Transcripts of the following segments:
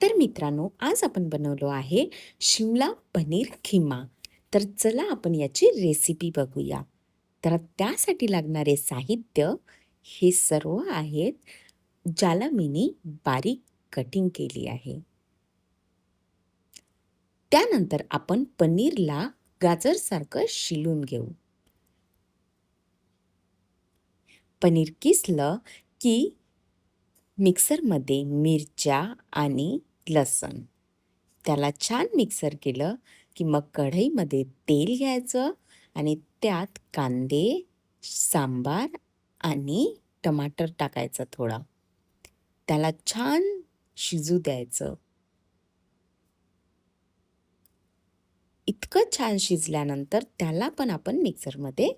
तर मित्रांनो, आज आपण बनवलो आहे शिमला पनीर खिमा. तर चला आपण याची रेसिपी बघूया. तर त्यासाठी लागणारे साहित्य हे सर्व आहेत, ज्याला मीनी बारीक कटिंग केली आहे. त्यानंतर आपण पनीरला गाजरसारखं शिलून घेऊ. पनीर किसलं की मिक्सरमध्ये मिरच्या आणि लसण त्याला छान मिक्सर केलं की मग कढईमध्ये तेल घ्यायचं आणि त्यात कांदे, सांबार आणि टमाटर टाकायचं थोडा. त्याला छान शिजू द्यायचं. इतकं छान शिजल्यानंतर त्याला पण आपण मिक्सरमध्ये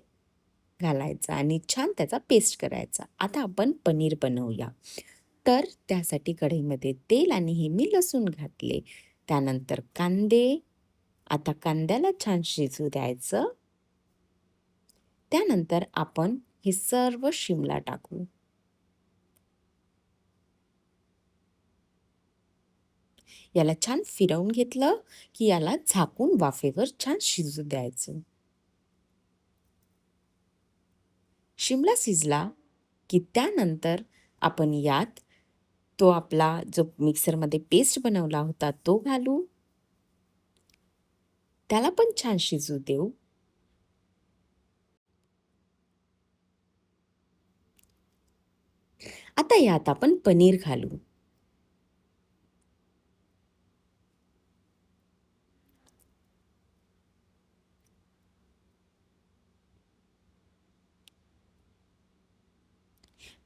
घालायचा आणि छान त्याचा पेस्ट करायचा. आता आपण पनीर बनवूया. तर त्यासाठी कढईमध्ये तेल आणि हे मी लसूण घातले. त्यानंतर कांदे. आता कांद्याला छान शिजू द्यायचं. त्यानंतर आपण हे सर्व शिमला टाकू. याला छान फिरवून घेतलं की याला झाकून वाफेवर छान शिजू द्यायचं. शिमला शिजला की त्यानंतर आपण यात तो आपला जो मिक्सरमध्ये पेस्ट बनवला होता तो घालू. त्याला पण छान शिजू देऊ. आता यात आपण पनीर घालू.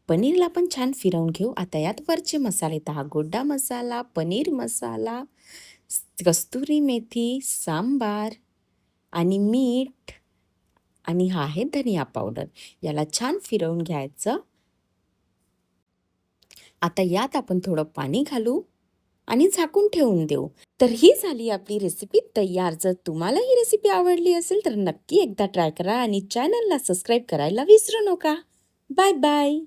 पनीरला पण छान फिरवून घेऊ. आता यात वरचे मसाले तर गोडा मसाला, पनीर मसाला, कस्तुरी मेथी, सांबार आणि मीठ आणि हा आहे धनिया पावडर. याला छान फिरवून घ्यायचं. आता यात आपण थोडं पाणी घालू आणि झाकून ठेवून देऊ. तर ही झाली आपली रेसिपी तयार. जर तुम्हाला ही रेसिपी आवडली असेल तर नक्की एकदा ट्राय करा आणि चॅनलला सबस्क्राईब करायला विसरू नका. Bye bye.